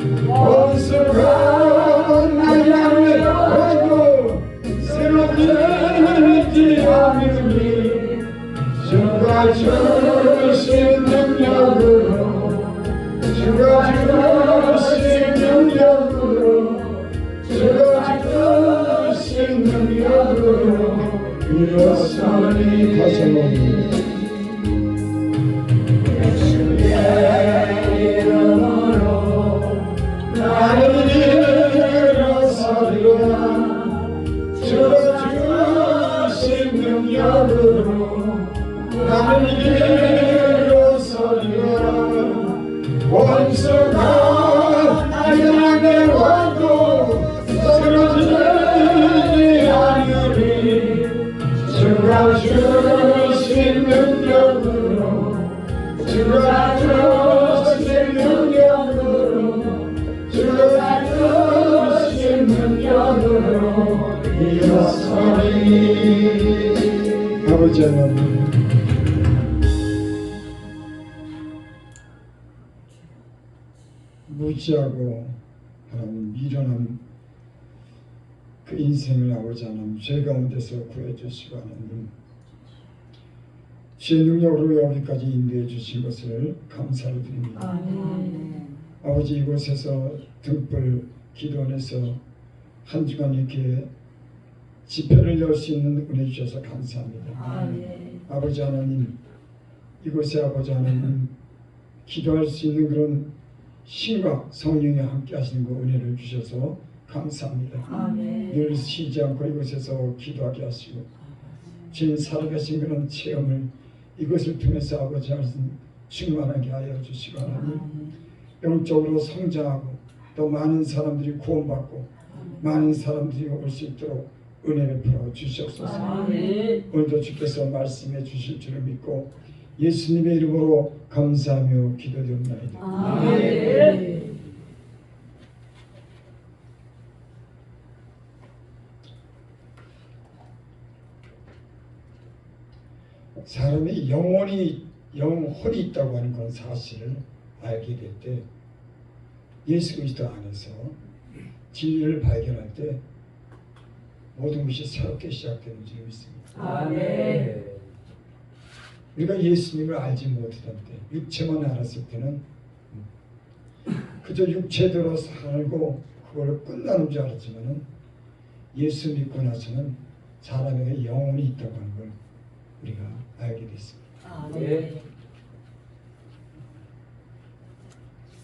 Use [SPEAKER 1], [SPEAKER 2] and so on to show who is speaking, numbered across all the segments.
[SPEAKER 1] 원수가 나를 하고 쓰러지지 않으니 주가 주신 능력으로 주가 주신 능력으로 주가 주신 능력으로 일어서니 다시 한번 주의 이름으로 나는 일어서리라 주가 주신 능력으로 나는 일어서리라 원수가 나를 향해 와도 쓰러지지 않으리 주가 주신 능력으로 주가 주신 능력으로 주가 주신 능력으로 일어서리. 아버지 하나님, 무지하고 하나님 미련한 그 인생을 아버지 하나님 죄 가운데서 구해주시고 하나님 주의 능력으로 여기까지 인도해 주신 것을 감사를 드립니다. 아버지 이곳에서 등불 기도원에서 한 주간 이렇게 집회를 열 수 있는 은혜 주셔서 감사합니다. 아버지 하나님 이곳에 아버지 하나님 기도할 수 있는 그런 신과 성령이 함께 하시는 그 은혜를 주셔서 감사합니다. 늘 쉬지 않고 이곳에서 기도하게 하시고 주님 살아계신 그런 체험을 이것을 통해서 아버지 하나님 충만하게 하여 주시고 하나님 영적으로 성장하고 또 많은 사람들이 구원받고 많은 사람들이 올 수 있도록 은혜를 풀어 주시옵소서. 오늘도 주께서 말씀해 주실 줄을 믿고 예수님의 이름으로 감사하며 기도드립니다. 사람이 영혼이 있다고 하는 그런 사실을 알게 될 때 예수 그리스도 안에서 진리를 발견할 때 모든 것이 새롭게 시작되는 줄 믿습니다. 우리가 예수님을 알지 못하던 때 육체만 알았을 때는 그저 육체대로 살고 그걸로 끝나는 줄 알았지만 예수 믿고 나서는 사람에게 영혼이 있다고 하는 걸 우리가 알게 됐습니다.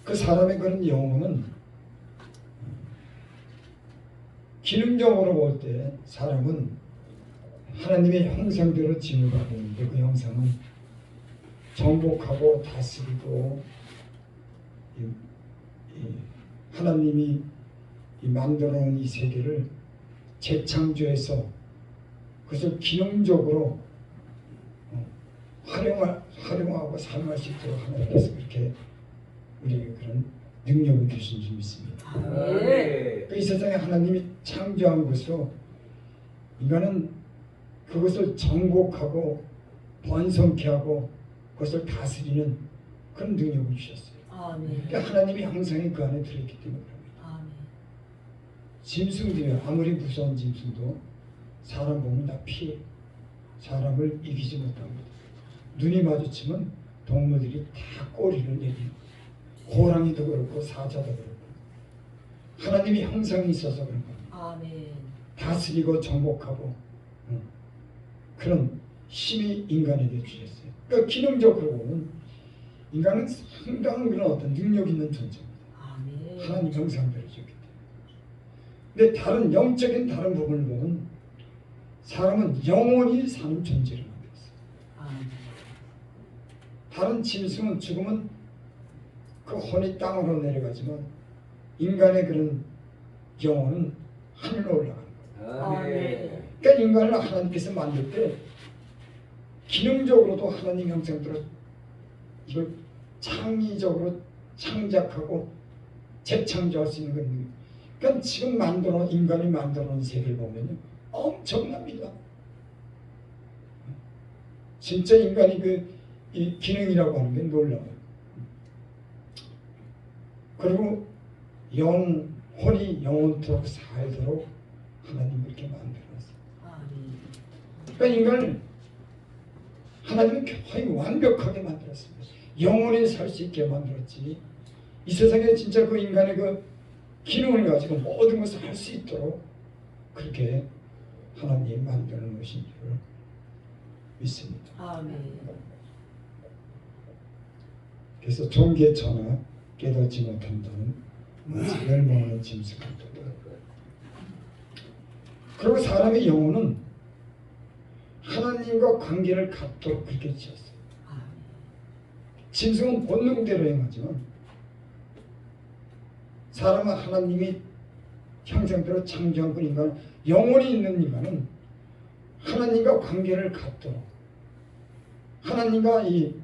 [SPEAKER 1] 그 사람의 그런 영혼은 기능적으로 볼 때 사람은 하나님의 형상대로 지음을 받고 있는데 그 형상은 정복하고 다스리고 하나님이 만들어 놓은 이 세계를 재창조해서 그것을 기능적으로 활용하고 사용할 수 있도록 하나님께서 그렇게 우리에게 그런 능력을 주신 줄 믿습니다. 이 세상에 하나님이 창조한 것으로 인간은 그것을 정복하고 번성케 하고 그것을 다스리는 그런 능력을 주셨어요. 그러니까 하나님의 형상이 그 안에 들어있기 때문에 그럽니다. 짐승들이 아무리 무서운 짐승도 사람 보면 다 피해 사람을 이기지 못합니다. 눈이 마주치면 동물들이 다 꼬리를 내리고 호랑이도 그렇고 사자도 그렇고 하나님의 형상이 있어서 그런 겁니다. 다스리고 정복하고 그런 힘이 인간에게 주셨어요. 그러니까 기능적으로 보면 인간은 상당한 그런 어떤 능력 있는 존재입니다. 하나님 형상대로 주기 때문에. 근데 다른 영적인 다른 부분을 보면 사람은 영원히 사는 존재를 만들었어요. 다른 짐승은 죽으면 그 혼이 땅으로 내려가지만 인간의 그런 영혼은 하늘로 올라가는 거예요. 그러니까 인간을 하나님께서 만들 때 기능적으로도 하나님 형상대로 이걸 창의적으로 창작하고 재창조할 수 있는 겁니다. 그러니까 지금 인간이 만들어 놓은 세계를 보면 엄청납니다. 진짜 인간이 이 기능이라고 하는 게 놀라워요. 그리고 영혼이 영원토록 살도록 하나님 그렇게 만들어놨어요. 그러니까 인간을 하나님은 거의 완벽하게 만들었습니다. 영원히 살 수 있게 만들었지. 이 세상에 진짜 그 인간의 그 기능을 가지고 모든 것을 할 수 있도록 그렇게 하나님이 만들어 놓으신 줄 믿습니다.
[SPEAKER 2] 아멘.
[SPEAKER 1] 그래서 종개천하 깨닫지 못한다는 멸망하는 짐승을 돋아. 그리고 사람의 영혼은 하나님과 관계를 갖도록 그렇게 지었어요. 짐승은 본능대로 행하지만 사람은 하나님이 형상대로 창조한 그 인간, 영혼이 있는 인간은 하나님과 관계를 갖도록 하나님과 이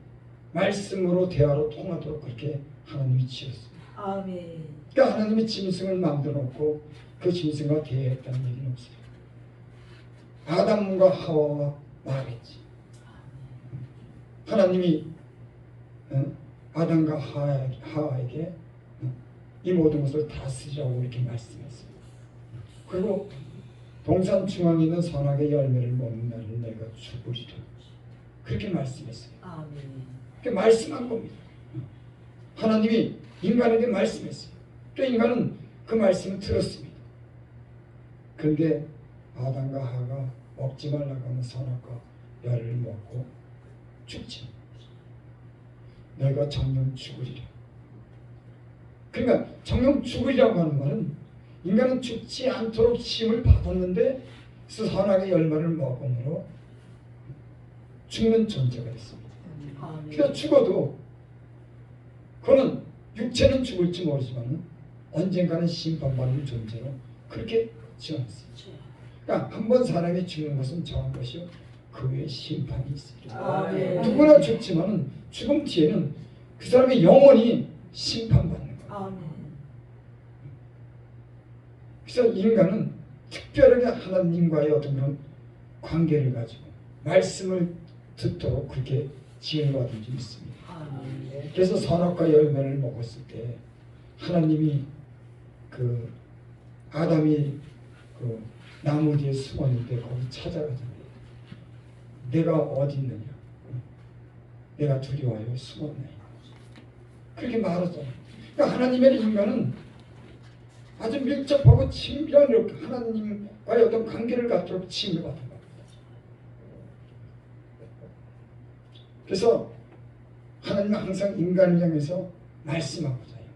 [SPEAKER 1] 말씀으로 대화로 통하도록 그렇게 하나님이 지었어요.
[SPEAKER 2] 아멘.
[SPEAKER 1] 그러니까 하나님이 짐승을 만들어 놓고 그 짐승과 대화했다는 얘기는 없어요. 아담과 하와와 말했지. 하나님이 아담과 하와에게 이 모든 것을 다스리라고 이렇게 말씀했어요. 그리고 동산 중앙에 있는 선악의 열매를 먹는 날을 내가 죽으리라 그렇게 말씀했어요.
[SPEAKER 2] 아멘.
[SPEAKER 1] 그렇게 말씀한 겁니다. 하나님이 인간에게 말씀했어요. 또 인간은 그 말씀을 들었습니다. 그런데 아담과 하와가 먹지 말라고 하는 선악과 열을 먹고 죽지. 너희가 정령 죽으리라. 그러니까 정령 죽으리라고 하는 말은 인간은 죽지 않도록 힘을 받았는데 선악의 열매를 먹음으로 죽는 존재가 있습니다. 그러니까 죽어도 그는 육체는 죽을지 모르지만 언젠가는 심판받는 존재로 그렇게 지어놨습니다. 그러니까 한 번 사람이 죽는 것은 정한 것이요 그 후에 심판이 있습니다. 누구나 죽지만 죽음 뒤에는 그 사람의 영혼이 심판받는 거예요. 그래서 인간은 특별하게 하나님과의 어떤 그런 관계를 가지고 말씀을 듣도록 그렇게 지혜를 받은 줄 믿습니다. 그래서 선악과 열매를 먹었을 때 하나님이 그 아담이 그 나무 뒤에 숨어 있는데 거기 찾아가잖아요. 내가 어디 있느냐? 내가 두려워하여 숨었네. 그렇게 말하잖아요. 그러니까 하나님의 인간은 아주 밀접하고 친밀한 하나님과의 어떤 관계를 갖도록 지음을 받은 겁니다. 그래서 하나님은 항상 인간을 향해서 말씀하고자 해요.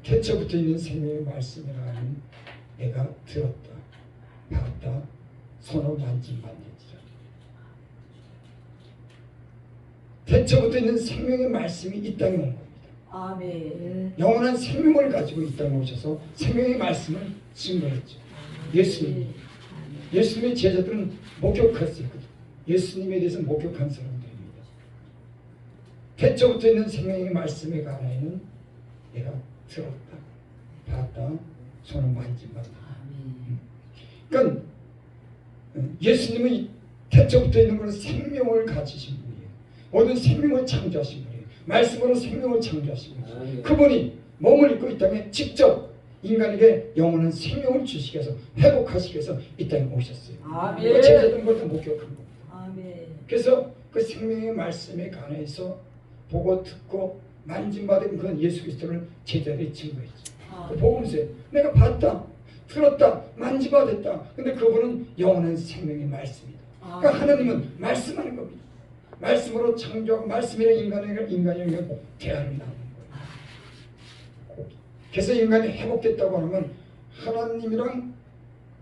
[SPEAKER 1] 태초부터 있는 생명의 말씀이라 하는 내가 들었다, 봤다, 손으로 만짐받는지라. 태초부터 있는 생명의 말씀이 이 땅에 온 겁니다.
[SPEAKER 2] 아멘.
[SPEAKER 1] 영원한 생명을 가지고 이 땅에 오셔서 생명의 말씀을 증거했죠. 예수님의 제자들은 목격했어요. 예수님에 대해서 목격한 사람들입니다. 태초부터 있는 생명의 말씀에 관하여는 내가 들었다, 봤다, 손을 만짐받다. 그러니까 예수님은 태초부터 있는 것은 생명을 가지신 분이에요. 모든 생명을 창조하신 분이에요. 말씀으로 생명을 창조하신 분이에요. 그분이 몸을 입고 이 땅에 직접 인간에게 영원한 생명을 주시기 위해서 회복하시기 위해서 이 땅에 오셨어요. 그 제자들은 그걸 다 목격한 겁니다. 그래서 그 생명의 말씀에 관해서 보고 듣고 만짐받은 그런 예수 그리스도를 제자들이 증거했죠. 그 복음서에 내가 봤다, 들었다, 만지받았다. 근데 그분은 영원한 생명의 말씀이다. 그러니까 하나님은 말씀하는 겁니다. 말씀으로 창조하고 말씀이랑 인간이랑 대화를 나누는 거예요. 그래서 인간이 회복됐다고 하면 하나님이랑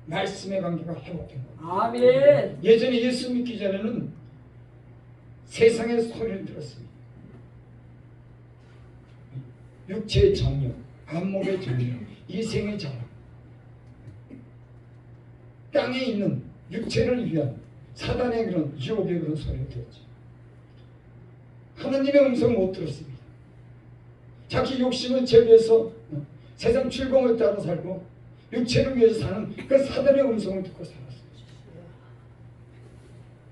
[SPEAKER 1] 말씀의 관계가 회복된 겁니다.
[SPEAKER 2] 아멘.
[SPEAKER 1] 예전에 예수 믿기 전에는 세상의 소리를 들었습니다. 육체의 정욕, 안목의 정욕, 이생의 자랑, 땅에 있는 육체를 위한 사단의 그런 유혹의 그런 소리를 들었죠. 하나님의 음성을 못 들었습니다. 자기 욕심을 제거해서 세상 즐거움을 따라 살고 육체를 위해서 사는 그 사단의 음성을 듣고 살았어요.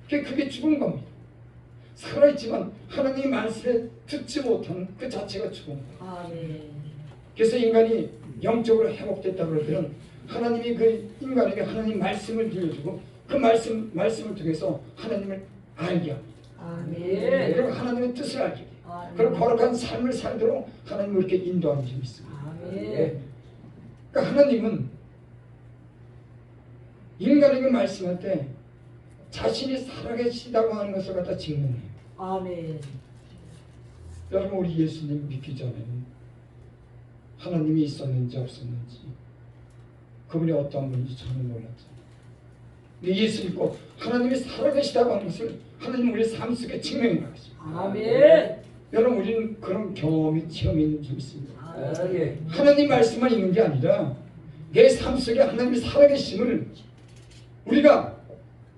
[SPEAKER 1] 그게 죽은 겁니다. 살아있지만 하나님의 말씀에 듣지 못하는 그 자체가 죽은 거예요. 그래서 인간이 영적으로 회복됐다고 그럴 때는 하나님이 그 인간에게 하나님 말씀을 들려주고 그 말씀을 통해서 하나님을 알게 합니다.
[SPEAKER 2] 아멘.
[SPEAKER 1] 그리고 하나님의 뜻을 알게 돼요.
[SPEAKER 2] 아멘.
[SPEAKER 1] 그리고 거룩한 삶을 살도록 하나님을 이렇게 인도하는 점이 있습니다.
[SPEAKER 2] 아멘.
[SPEAKER 1] 그러니까 하나님은 인간에게 말씀할 때 자신이 살아계시다고 하는 것을 갖다 증명해요.
[SPEAKER 2] 아멘.
[SPEAKER 1] 여러분 우리 예수님 믿기 전에 하나님이 있었는지 없었는지 그분이 어떤 분인지 전혀 몰랐잖아요. 근데 예수 믿고 하나님이 살아계시다고 하는 것을 하나님 우리 삶 속에 증명해 나가십니다.
[SPEAKER 2] 아멘.
[SPEAKER 1] 여러분 우리는 그런 경험이 체험이 있는 줄 믿습니다.
[SPEAKER 2] 아멘.
[SPEAKER 1] 하나님 말씀만 있는 게 아니라 내 삶 속에 하나님이 살아계심을 우리가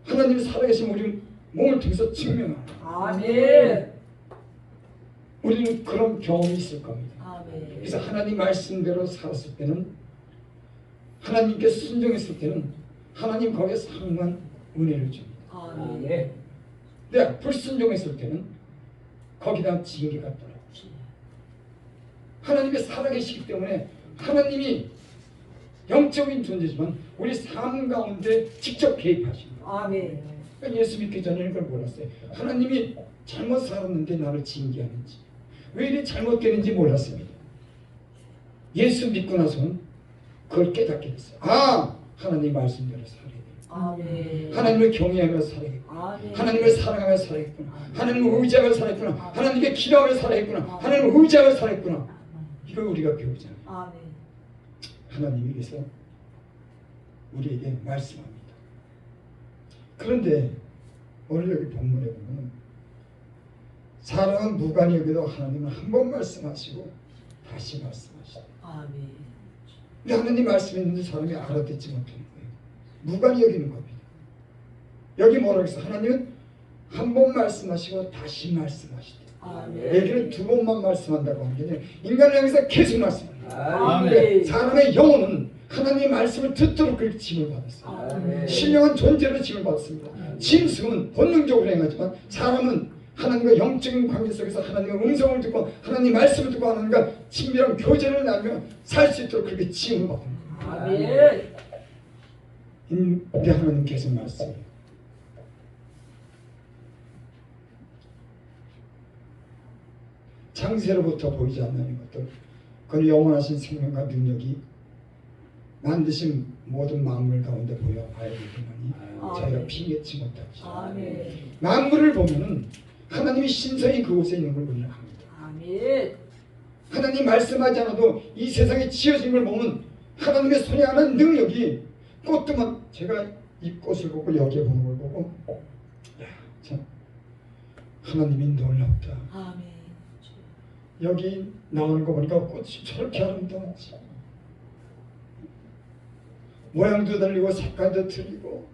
[SPEAKER 1] 하나님이 살아계심을 우리 몸을 통해서 증명하는
[SPEAKER 2] 아멘.
[SPEAKER 1] 우리는 그런 경험이 있을 겁니다.
[SPEAKER 2] 아멘.
[SPEAKER 1] 그래서 하나님 말씀대로 살았을 때는 하나님께 순종했을 때는 하나님 거기에 상응한 은혜를 줍니다.
[SPEAKER 2] 아멘.
[SPEAKER 1] 근데 불순종했을 때는 거기다 징계가 따라옵니다. 하나님이 살아계시기 때문에 하나님이 영적인 존재지만 우리 삶 가운데 직접 개입하십니다.
[SPEAKER 2] 아멘.
[SPEAKER 1] 그러니까 예수 믿기 전에는 그걸 몰랐어요. 하나님이 잘못 살았는데 나를 징계하는지 왜 이리 잘못되는지 몰랐습니다. 예수 믿고 나서는 그걸 깨닫게 됐어요. 아, 하나님 말씀대로 살아야 돼.
[SPEAKER 2] 아멘.
[SPEAKER 1] 하나님을 경외하며 살아야겠구나.
[SPEAKER 2] 아멘.
[SPEAKER 1] 하나님을 사랑하며 살아야겠구나. 하나님을 의지하며 살아야겠구나. 하나님께 기도하며 살아야겠구나. 하나님을 의지하며 살아야겠구나. 이걸 우리가 배우잖아요.
[SPEAKER 2] 아멘.
[SPEAKER 1] 하나님이 그래서 우리에게 말씀합니다. 그런데 오늘 여기 본문에 보면 사람은 무관히 여기도 하나님은 한 번 말씀하시고 다시 말씀하시다.
[SPEAKER 2] 아멘.
[SPEAKER 1] 근데 하나님 말씀했는데 사람이 알아듣지 못하는 거예요. 무관히 여기는 겁니다. 여기 뭐라고 했어? 하나님은 한 번 말씀하시고 다시 말씀하시다.
[SPEAKER 2] 아멘.
[SPEAKER 1] 얘기는 두 번만 말씀한다고 하는 게 아니라 인간을 향해서 계속 말씀합니다.
[SPEAKER 2] 아멘.
[SPEAKER 1] 사람의 영혼은 하나님의 말씀을 듣도록 그렇게 짐을 받았어요.
[SPEAKER 2] 아멘.
[SPEAKER 1] 신령한 존재로 짐을 받았습니다. 짐승은 본능적으로 행하지만 사람은 하나님과 영적인 관계 속에서 하나님의 음성을 듣고 하나님의 말씀을 듣고 하나님과 친밀한 교제를 나누며 살 수 있도록 그렇게 짐을 받습니다.
[SPEAKER 2] 아멘.
[SPEAKER 1] 근데 하나님 계속 말씀해요. 창세로부터 보이지 않는 것들, 그 영원하신 생명과 능력이 만드신 모든 만물 가운데 보여 봐야 되더니 저희가 피맺지 못하지.
[SPEAKER 2] 아멘.
[SPEAKER 1] 만물을 보면은 하나님이 신성이 그곳에 있는 걸 우리는 합니다.
[SPEAKER 2] 아멘.
[SPEAKER 1] 하나님 말씀하지 않아도 이 세상에 지어진 걸 보면 하나님의 손에 하는 능력이 꽃도만 제가 이 꽃을 보고 여기에 보는 걸 보고 야, 참 하나님이 놀랍다.
[SPEAKER 2] 아멘.
[SPEAKER 1] 여기 나오는 거 보니까 꽃이 저렇게 아름다운지 모양도 달리고 색깔도 틀리고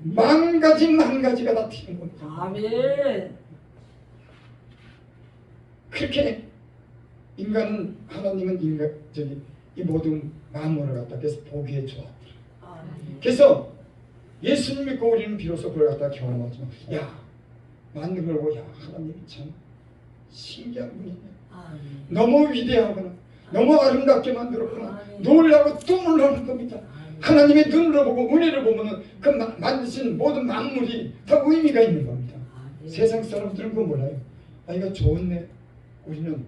[SPEAKER 1] 만 가지가 다 틀린 겁니다.
[SPEAKER 2] 아멘.
[SPEAKER 1] 그렇게 인간은 하나님은 이 모든 만물을 갖다 그래서 보기에 좋아.
[SPEAKER 2] 아멘.
[SPEAKER 1] 그래서 예수님 믿고 우리는 비로소 그걸 갖다 경험하지만 야 만든 걸 보고 야 하나님이 참 신기한 분이네.
[SPEAKER 2] 아멘.
[SPEAKER 1] 너무 위대하구나. 너무 아름답게 만들었구나.
[SPEAKER 2] 아멘.
[SPEAKER 1] 놀라고 또 놀라는 겁니다.
[SPEAKER 2] 아멘.
[SPEAKER 1] 하나님의 눈으로 보고 은혜를 보면은 그 만드신 모든 만물이 다 의미가 있는 겁니다.
[SPEAKER 2] 아멘.
[SPEAKER 1] 세상 사람들은 그거 몰라요. 아 이거 좋네. 우리는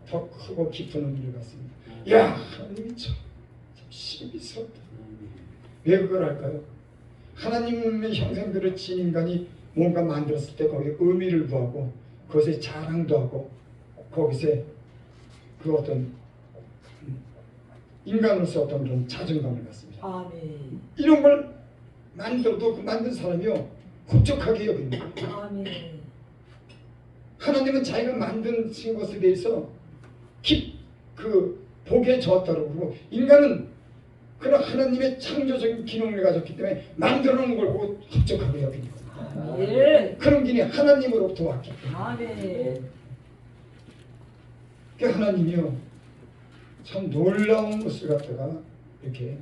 [SPEAKER 1] 더 크고 깊은 의미를 갖습니다. 야 하나님이 참 신비스럽다. 왜 그걸 할까요? 하나님의 형상대로 진 인간이 뭔가 만들었을 때 거기에 의미를 부하고 그것에 자랑도 하고 거기서 그 어떤 인간으로서 어떤 그런 자존감을 갖습니다.
[SPEAKER 2] 아멘.
[SPEAKER 1] 이런 걸 만들어도 그 만든 사람이요 흡족하게 여깁니다.
[SPEAKER 2] 아멘.
[SPEAKER 1] 하나님은 자기가 만든 것에 대해서 그 복에 졌다고 그러고 인간은 그런 하나님의 창조적인 기능을 가졌기 때문에 만들어 놓은 걸 보고 흡족하게 여깁니다.
[SPEAKER 2] 아멘.
[SPEAKER 1] 그런 길이 하나님으로부터 왔기 때문에
[SPEAKER 2] 아멘.
[SPEAKER 1] 그 하나님이요 참 놀라운 것을 갖다가 이렇게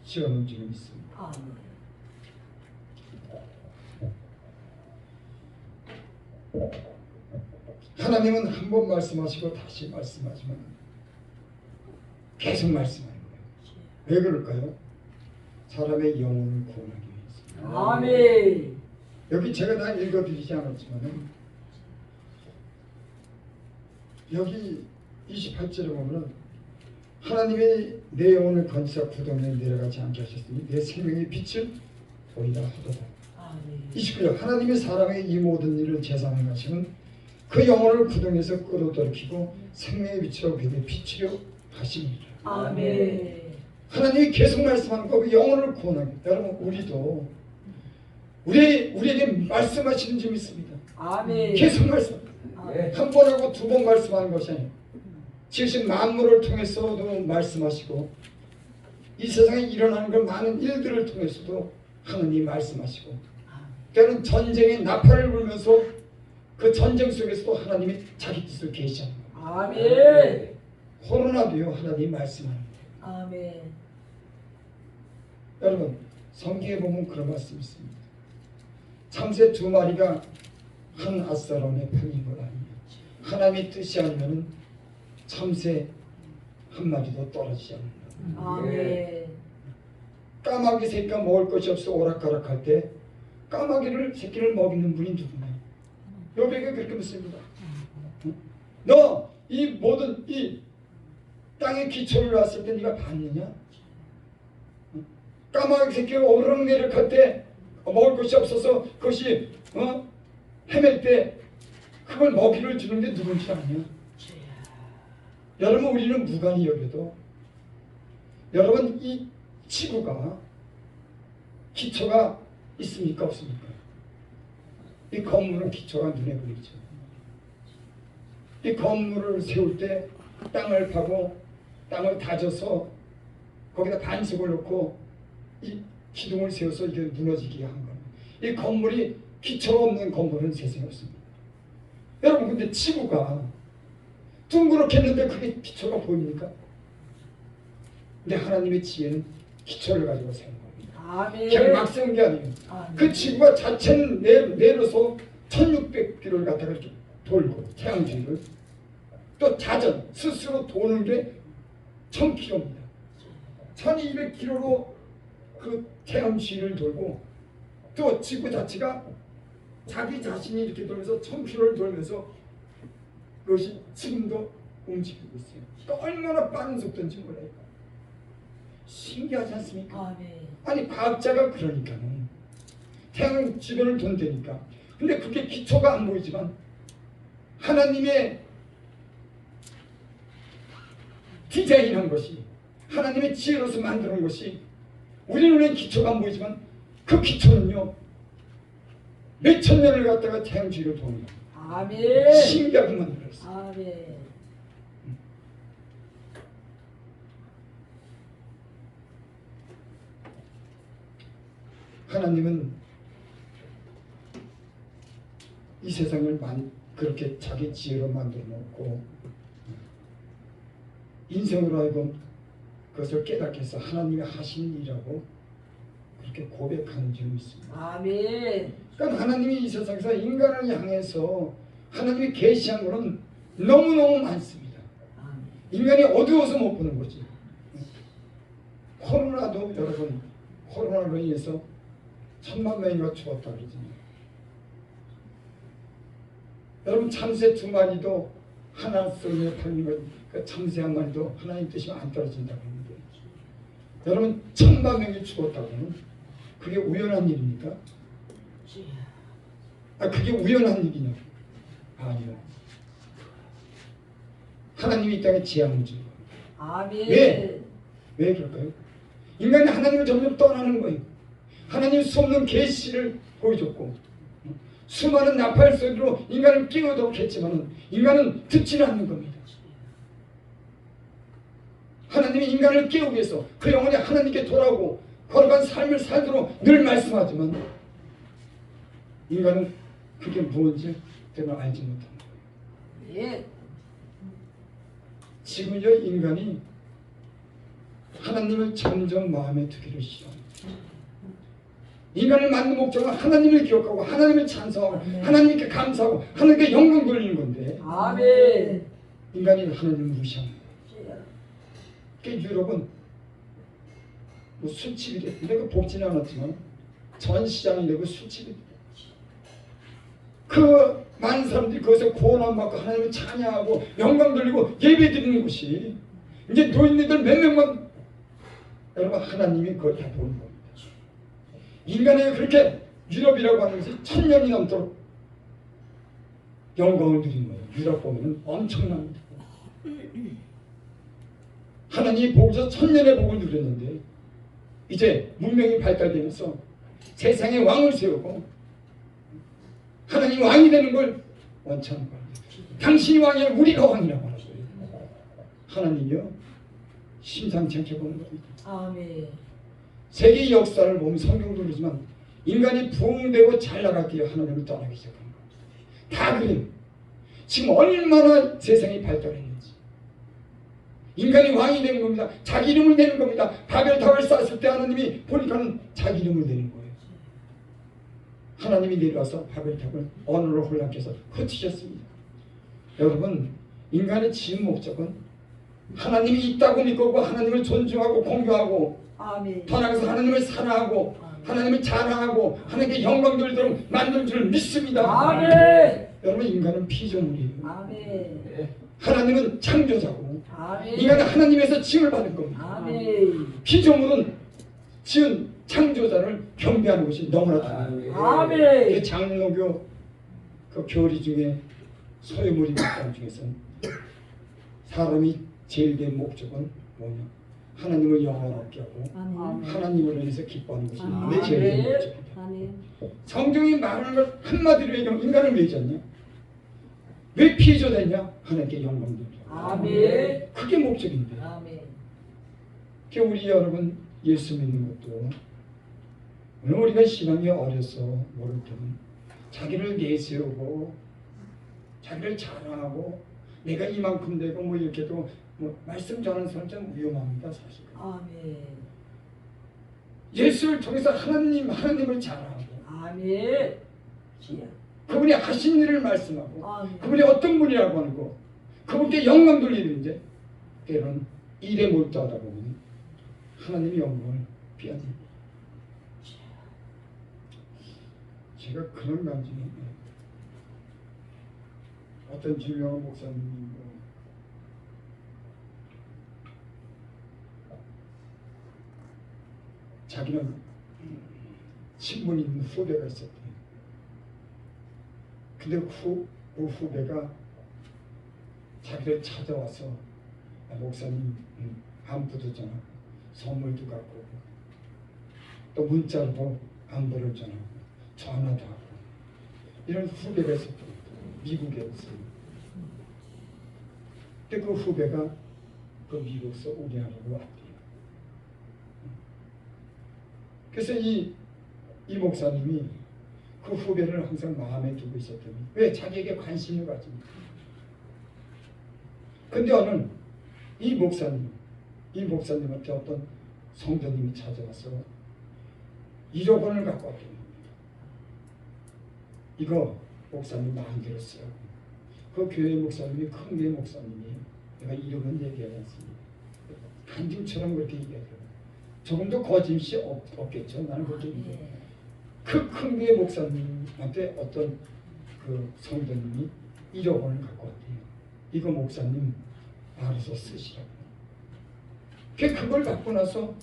[SPEAKER 1] 지어놓은 줄이 있습니다.
[SPEAKER 2] 아멘.
[SPEAKER 1] 하나님은 한 번 말씀하시고 다시 말씀하지만 계속 말씀하는 거예요. 왜 그럴까요? 사람의 영혼을 구원하기 위해서.
[SPEAKER 2] 아멘.
[SPEAKER 1] 여기 제가 다 읽어드리지 않았지만 여기 28절에 보면 하나님의 내 영혼을 건지사 구덩이에 내려가지 않게 하셨으니 내 생명의 빛을 보이라 하도다.
[SPEAKER 2] 아멘.
[SPEAKER 1] 29절 하나님의 사랑의 이 모든 일을 재산하시면 그 영혼을 구덩이에서 끌어들이키고 생명의 빛으로 그에게 비추려 하시니라.
[SPEAKER 2] 아멘.
[SPEAKER 1] 하나님이 계속 말씀하는 거 그 영혼을 구원하기. 여러분 우리도 우리에게 말씀하시는 점이 있습니다.
[SPEAKER 2] 아멘.
[SPEAKER 1] 계속 말씀합니다. 한 번 하고 두 번 말씀하는 것이 아니에요. 지금 만물을 통해서도 말씀하시고 이 세상에 일어나는 그 많은 일들을 통해서도 하나님이 말씀하시고 때로는 전쟁의 나팔을 불면서 그 전쟁 속에서도 하나님이 자기 뜻을 계시하는 거예요.
[SPEAKER 2] 아멘.
[SPEAKER 1] 코로나도요 하나님이 말씀하는 거예요.
[SPEAKER 2] 아멘.
[SPEAKER 1] 여러분 성경에 보면 그런 말씀이 있습니다. 참새 두 마리가 한 아사론에 팔린 것 아니냐. 하나님의 뜻이 아니면 참새 한 마리도 떨어지지 않는다.
[SPEAKER 2] 아멘.
[SPEAKER 1] 까마귀 새끼가 먹을 것이 없어 오락가락할 때 까마귀를 새끼를 먹이는 분이 누구냐? 요백이 그렇게 묻습니다. 너 이 모든 이 땅의 기초를 놨을 때 네가 봤느냐? 까마귀 새끼가 오르락내리락 때 먹을 것이 없어서 그것이 헤맬 때 그걸 먹이를 주는 게 누군지 아냐? 여러분 우리는 무관히 여겨도 여러분 이 지구가 기초가 있습니까 없습니까? 이 건물은 기초가 눈에 보이죠. 이 건물을 세울 때 땅을 파고 땅을 다져서 거기다 반석을 넣고 이 기둥을 세워서 이게 무너지게 한 겁니다. 이 건물이 기초가 없는 건물은 세상에 없습니다. 여러분 근데 지구가 둥그렇겠는데 그게 기초가 보입니까? 근데 하나님의 지혜는 기초를 가지고 세운 겁니다.
[SPEAKER 2] 아멘.
[SPEAKER 1] 그냥 막 세운 게 아니에요.
[SPEAKER 2] 아멘.
[SPEAKER 1] 그 지구가 자체는 내려서 1600km를 갖다가 이렇게 돌고 태양주위를 또 자전 스스로 도는 게 1000km입니다. 1200km로 그 태양주위를 돌고 또 지구 자체가 자기 자신이 이렇게 돌면서 1000km를 돌면서 그것이 지금도 움직이고 있어요. 또 얼마나 빠른 속도인지 몰라요. 신기하지 않습니까?
[SPEAKER 2] 아멘.
[SPEAKER 1] 아니 과학자가 그러니까는 태양 주변을 돈다니까. 근데 그게 기초가 안 보이지만 하나님의 디자인한 것이 하나님의 지혜로서 만드는 것이 우리 눈에 기초가 안 보이지만 그 기초는요 몇천 년을 갖다가 태양 주위를 도는 겁니다.
[SPEAKER 2] 아멘.
[SPEAKER 1] 신기하게 만들었어요.
[SPEAKER 2] 아멘.
[SPEAKER 1] 하나님은 이 세상을 그렇게 자기 지혜로 만들어 놓고 인생으로 하여금 그것을 깨닫게 해서 하나님이 하신 일이라고 그렇게 고백하는 점이 있습니다.
[SPEAKER 2] 아멘.
[SPEAKER 1] 그러니까 하나님이 이 세상에서 인간을 향해서 하나님이 계시한 것은 너무너무 많습니다.
[SPEAKER 2] 아멘.
[SPEAKER 1] 인간이 어두워서 못 보는 거지. 코로나도 여러분 코로나로 인해서 1000만 명이가 죽었다 그러잖아요. 여러분 참새 두 마리도 하나 쏠에 팔린 것, 그 참새 한 마리도 하나님 뜻이면 안 떨어진다고 하는데 여러분 1000만 명이 죽었다고는 그게 우연한 일입니까? 그게 우연한 일이냐고? 아니요. 하나님이 이 땅에 재앙을 주는 거예요.
[SPEAKER 2] 아멘.
[SPEAKER 1] 왜 그럴까요? 인간이 하나님을 점점 떠나는 거예요. 하나님 수없는 계시를 보여줬고 수많은 나팔 소리로 인간을 깨우도록 했지만 인간은 듣지는 않는 겁니다. 하나님이 인간을 깨우기 위해서 그 영혼이 하나님께 돌아오고 걸어간 삶을 살도록 늘 말씀하지만 인간은 그게 무엇인지 때문에 알지 못하는 거예요.
[SPEAKER 2] 예.
[SPEAKER 1] 지금 이 인간이 하나님을 점점 마음에 두기를 시작합니다. 인간을 만든 목적은 하나님을 기억하고 하나님을 찬송하고
[SPEAKER 2] 아멘.
[SPEAKER 1] 하나님께 감사하고 하나님께 영광 돌리는 건데
[SPEAKER 2] 아멘.
[SPEAKER 1] 인간이 하나님을 무시합니다.
[SPEAKER 2] 주여.
[SPEAKER 1] 그러니까 유럽은 뭐 술집이 됐는데 그 복지는 않았지만 전 시장이 되고 술집이 됐다. 그 많은 사람들이 거기서 구원함받고 하나님을 찬양하고 영광 돌리고 예배 드리는 곳이 이제 노인네들 몇 명만 여러분 하나님이 그걸 다 보는 겁니다. 인간에게 그렇게 유럽이라고 하는 것이 1000년이 넘도록 영광을 누린 거예요. 유럽 보면 엄청납니다. 하나님이 보고서 1000년의 복을 누렸는데 이제 문명이 발달되면서 세상에 왕을 세우고 하나님 왕이 되는 걸 원치하는 거예요. 당신이 왕이 아니라 우리가 왕이라고 하는 거예요. 하나님이요 심상치 않게 보는 겁니다.
[SPEAKER 2] 아멘.
[SPEAKER 1] 세계 역사를 보면 성경도 그러지만 인간이 부흥되고 잘 나가기 위해 하나님을 떠나기 시작한 겁니다. 다 그래요. 지금 얼마나 세상이 발달했는지. 인간이 왕이 되는 겁니다. 자기 이름을 내는 겁니다. 바벨탑을 쌓았을 때 하나님이 보니까는 자기 이름을 내는 거예요. 하나님이 내려와서 바벨탑을 언어로 혼란케 해서 흩으셨습니다. 여러분 인간의 지은 목적은 하나님이 있다고 믿고 하나님을 존중하고 공경하고
[SPEAKER 2] 아멘.
[SPEAKER 1] 더 나아가서 하나님을 사랑하고 하나님을 자랑하고 하나님께 영광 돌리도록 만든 줄 믿습니다.
[SPEAKER 2] 아멘.
[SPEAKER 1] 여러분 인간은 피조물이에요.
[SPEAKER 2] 아멘.
[SPEAKER 1] 하나님은 창조자고
[SPEAKER 2] 아멘.
[SPEAKER 1] 인간은 하나님에서 지음을 받은 겁니다.
[SPEAKER 2] 아멘.
[SPEAKER 1] 피조물은 지은 창조자를 경배하는 것이 너무나 당연해요.
[SPEAKER 2] 아멘.
[SPEAKER 1] 장로교 그 교리 중에 소유물이 묵상 중에서는 사람이 제일 된 목적은 뭐냐? 하나님을 영화롭게 하고
[SPEAKER 3] 아멘.
[SPEAKER 1] 하나님을 위해서 기뻐하는 것이
[SPEAKER 3] 아멘.
[SPEAKER 1] 제일 된 목적이다.
[SPEAKER 3] 아멘.
[SPEAKER 1] 성경이 말하는 걸 한마디로 얘기하면 인간을 왜 졌냐? 왜 피조됐냐? 하나님께 영광 돌려.
[SPEAKER 2] 아멘.
[SPEAKER 1] 그게 목적인데.
[SPEAKER 2] 아멘.
[SPEAKER 1] 그러니까 우리 여러분 예수 믿는 것도 오늘 우리가 신앙이 어려서 모를 때는 자기를 내세우고 자기를 자랑하고 내가 이만큼 되고 뭐 이렇게 도 뭐 말씀 전하는 사람 좀 위험합니다 사실.
[SPEAKER 2] 아멘.
[SPEAKER 1] 예수를 통해서 하나님을 자랑하고
[SPEAKER 2] 아멘. 주여.
[SPEAKER 1] 그분이 하신 일을 말씀하고
[SPEAKER 2] 아멘.
[SPEAKER 1] 그분이 어떤 분이라고 하는 거 그분께 영광 돌리는데 때로는 일에 몰두하다 보면 하나님의 영광을 빼앗깁니다. 제가 그런 감정이 어떤 유명한 목사님이 자기는 친분이 있는 후배가 있었대요. 근데 그 후배가 자기를 찾아와서 목사님 안부도 전하고 선물도 갖고 오고 또 문자로도 안부를 전하고 전화도 하고 이런 후배가 있었대요. 미국에 있어요. 근데 그 후배가 그 미국에서 우리나라로 왔대요. 그래서 이 목사님이 그 후배를 항상 마음에 두고 있었더니 왜 자기에게 관심을 가집니까? 근데 오늘 이 목사님한테 어떤 성도님이 찾아와서 1억 원을 갖고 왔던 겁니다. 이거 목사님 마음대로 쓰라고. 그 교회 목사님이 큰 교회 목사님이 내가 이름은 얘기하지 않습니다. 간증처럼 그렇게 얘기하더라고요. 조금도 거짓이 없겠죠. 나는 그렇게 얘기해요. 그 큰 교회 목사님한테 어떤 그 성도님이 1억 원을 갖고 왔대요. 이거 목사님 알아서 쓰시라고. 그걸 갖고 나서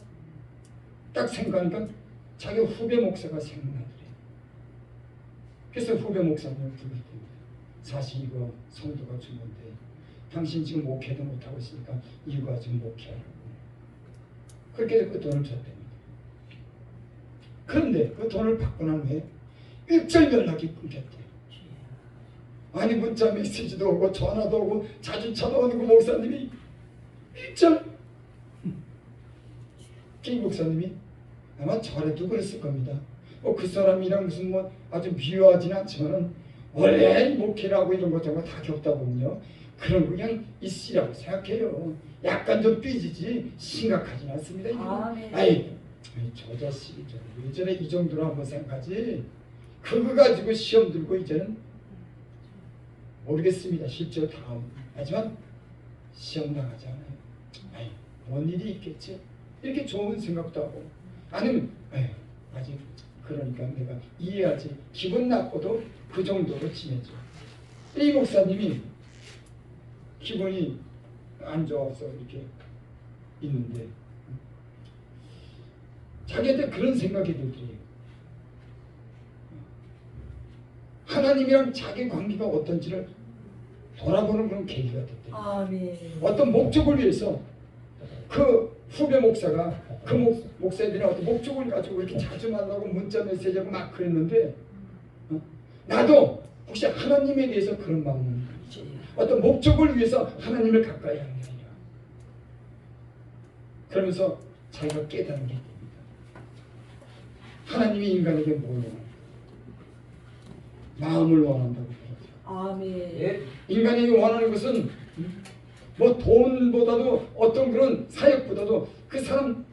[SPEAKER 1] 딱 생각하니까 자기 후배 목사가 생각나더래요. 그래서 후배 목사님을 부르게 됩니다. 사실 이거 성도가 준 건데 당신 지금 목회도 못하고 있으니까 이거 가지고 목회하라고. 그렇게 해서 그 돈을 줬답니다. 그런데 그 돈을 받고 난 후에 일절 연락이 끊겼대요. 아니 문자 메시지도 오고 전화도 오고 자주 찾아오는 그 목사님이 일절 king 목사님이 아마 저래도 그랬을 겁니다. 그 사람이랑 무슨 뭐 아주 비유하지는 않지만은 원래 목회라고 이런 것 정말 다 겪다 보면요 그런 거 그냥 있으라고 생각해요. 약간 좀 삐지지 심각하진 않습니다.
[SPEAKER 2] 아멘.
[SPEAKER 1] 아이 아니, 저 자식이 왜 저래 이 정도로 한번 생각하지. 그거 가지고 시험 들고 이제는 모르겠습니다. 실제로 다음. 하지만 시험 나가지 않아요. 아이, 뭔 일이 있겠지. 이렇게 좋은 생각도 하고 아니면 아직 그러니까 내가 이해하지. 기분 나빠도 그 정도로 지내죠. 이 목사님이 기분이 안 좋아서 이렇게 있는데 자기한테 그런 생각이 들더래요. 하나님이랑 자기 관계가 어떤지를 돌아보는 그런 계기가 됐대요.
[SPEAKER 2] 아멘.
[SPEAKER 1] 어떤 목적을 위해서 그 후배 목사가 그 목사들이 어떤 목적을 가지고 이렇게 자주 만나고 문자 메시지하고 막 그랬는데 나도 혹시 하나님에 대해서 그런 마음은 어떤 목적을 위해서 하나님을 가까이 하는 게 아니라 그러면서 자기가 깨닫는 게 됩니다. 하나님이 인간에게 뭘 원합니까? 마음을 원한다고 그러죠.
[SPEAKER 2] 아멘.
[SPEAKER 1] 인간이 원하는 것은 뭐 돈보다도 어떤 그런 사역보다도 그 사람